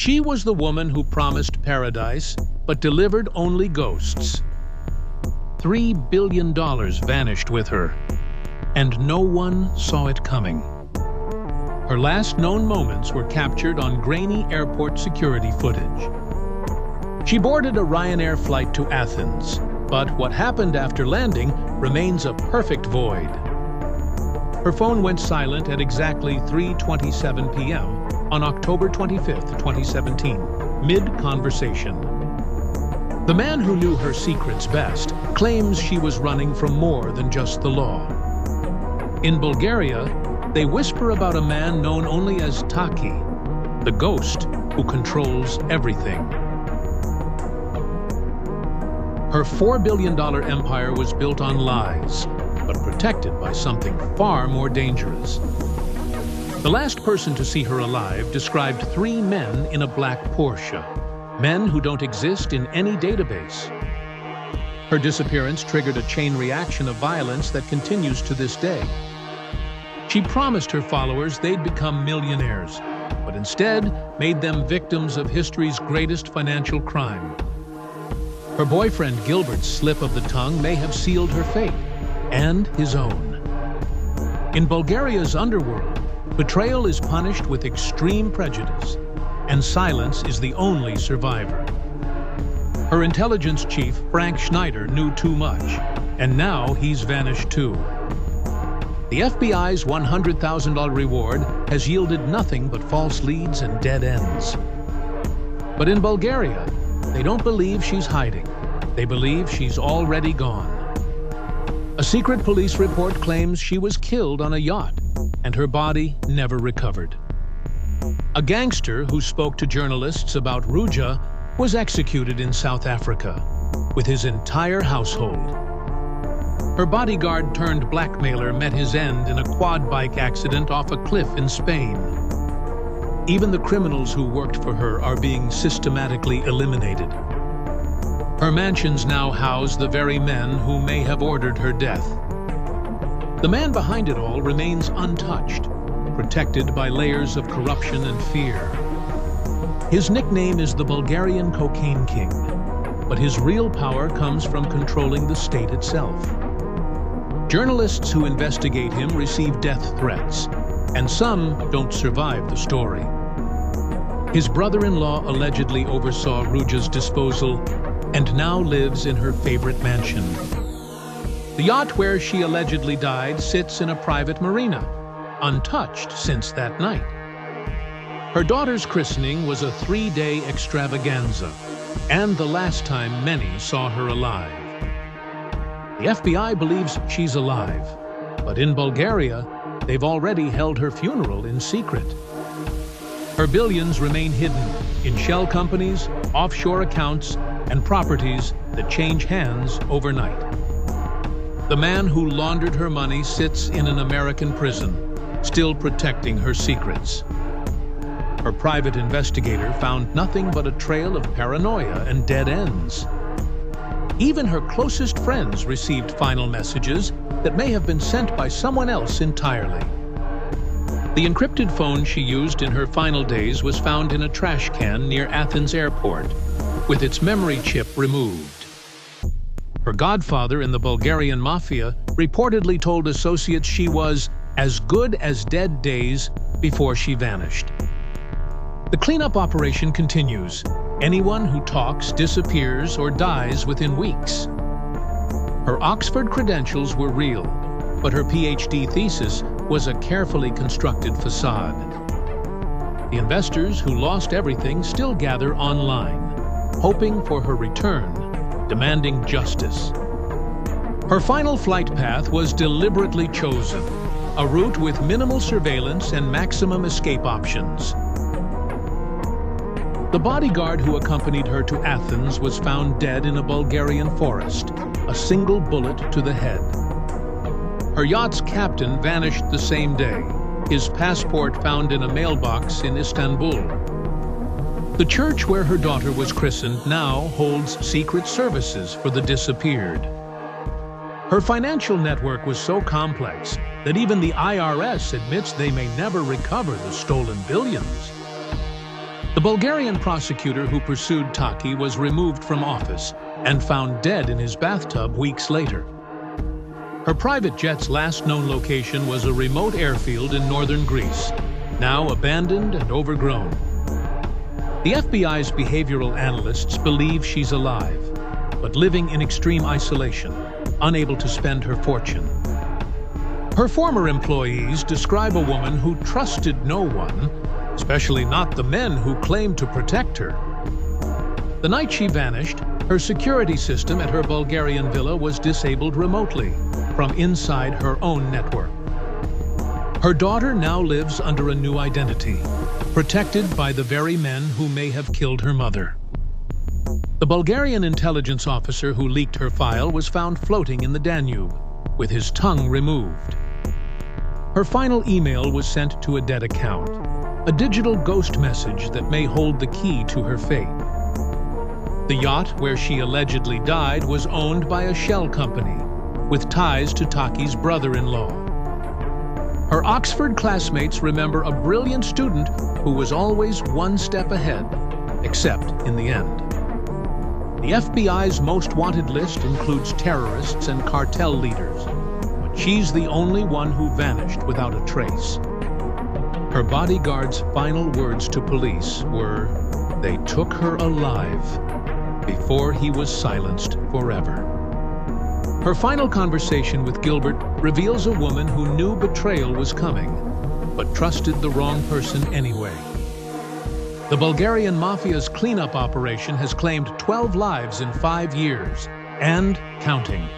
She was the woman who promised paradise, but delivered only ghosts. $3 billion vanished with her, and no one saw it coming. Her last known moments were captured on grainy airport security footage. She boarded a Ryanair flight to Athens, but what happened after landing remains a perfect void. Her phone went silent at exactly 3:27 p.m. on October 25, 2017, mid-conversation. The man who knew her secrets best claims she was running from more than just the law. In Bulgaria, they whisper about a man known only as Taki, the ghost who controls everything. Her $4 billion empire was built on lies, but protected by something far more dangerous. The last person to see her alive described 3 men in a black Porsche, men who don't exist in any database. Her disappearance triggered a chain reaction of violence that continues to this day. She promised her followers they'd become millionaires, but instead made them victims of history's greatest financial crime. Her boyfriend Gilbert's slip of the tongue may have sealed her fate, and his own. In Bulgaria's underworld, betrayal is punished with extreme prejudice, and silence is the only survivor. Her intelligence chief, Frank Schneider, knew too much, and now he's vanished too. The FBI's $100,000 reward has yielded nothing but false leads and dead ends. But in Bulgaria, they don't believe she's hiding. They believe she's already gone. A secret police report claims she was killed on a yacht, and her body never recovered. A gangster who spoke to journalists about Ruja was executed in South Africa, with his entire household. Her bodyguard turned blackmailer met his end in a quad bike accident off a cliff in Spain. Even the criminals who worked for her are being systematically eliminated. Her mansions now house the very men who may have ordered her death. The man behind it all remains untouched, protected by layers of corruption and fear. His nickname is the Bulgarian Cocaine King, but his real power comes from controlling the state itself. Journalists who investigate him receive death threats, and some don't survive the story. His brother-in-law allegedly oversaw Ruja's disposal and now lives in her favorite mansion. The yacht where she allegedly died sits in a private marina, untouched since that night. Her daughter's christening was a 3-day extravaganza, and the last time many saw her alive. The FBI believes she's alive, but in Bulgaria, they've already held her funeral in secret. Her billions remain hidden in shell companies, offshore accounts, and properties that change hands overnight. The man who laundered her money sits in an American prison, still protecting her secrets. Her private investigator found nothing but a trail of paranoia and dead ends. Even her closest friends received final messages that may have been sent by someone else entirely. The encrypted phone she used in her final days was found in a trash can near Athens airport, with its memory chip removed. Her godfather in the Bulgarian mafia reportedly told associates she was as good as dead days before she vanished. The cleanup operation continues. Anyone who talks disappears or dies within weeks. Her Oxford credentials were real, but her PhD thesis was a carefully constructed facade. The investors who lost everything still gather online, hoping for her return, demanding justice. Her final flight path was deliberately chosen, a route with minimal surveillance and maximum escape options. The bodyguard who accompanied her to Athens was found dead in a Bulgarian forest, a single bullet to the head. Her yacht's captain vanished the same day, his passport found in a mailbox in Istanbul. The church where her daughter was christened now holds secret services for the disappeared. Her financial network was so complex that even the IRS admits they may never recover the stolen billions. The Bulgarian prosecutor who pursued Taki was removed from office and found dead in his bathtub weeks later. Her private jet's last known location was a remote airfield in northern Greece, now abandoned and overgrown. The FBI's behavioral analysts believe she's alive, but living in extreme isolation, unable to spend her fortune. Her former employees describe a woman who trusted no one, especially not the men who claimed to protect her. The night she vanished, her security system at her Bulgarian villa was disabled remotely from inside her own network. Her daughter now lives under a new identity, protected by the very men who may have killed her mother. The Bulgarian intelligence officer who leaked her file was found floating in the Danube, with his tongue removed. Her final email was sent to a dead account, a digital ghost message that may hold the key to her fate. The yacht where she allegedly died was owned by a shell company, with ties to Taki's brother-in-law. Her Oxford classmates remember a brilliant student who was always one step ahead, except in the end. The FBI's most wanted list includes terrorists and cartel leaders, but she's the only one who vanished without a trace. Her bodyguard's final words to police were, "They took her alive," before he was silenced forever. Her final conversation with Gilbert reveals a woman who knew betrayal was coming, but trusted the wrong person anyway. The Bulgarian mafia's cleanup operation has claimed 12 lives in 5 years, and counting.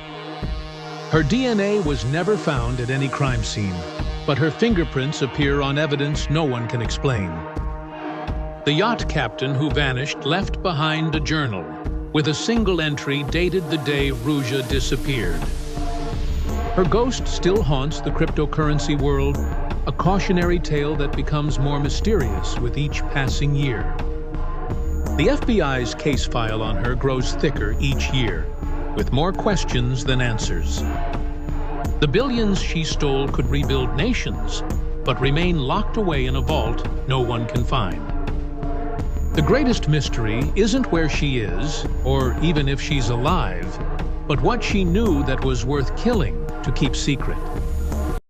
Her DNA was never found at any crime scene, but her fingerprints appear on evidence no one can explain. The yacht captain who vanished left behind a journal, with a single entry dated the day Ruja disappeared. Her ghost still haunts the cryptocurrency world, a cautionary tale that becomes more mysterious with each passing year. The FBI's case file on her grows thicker each year, with more questions than answers. The billions she stole could rebuild nations, but remain locked away in a vault no one can find. The greatest mystery isn't where she is, or even if she's alive, but what she knew that was worth killing to keep secret.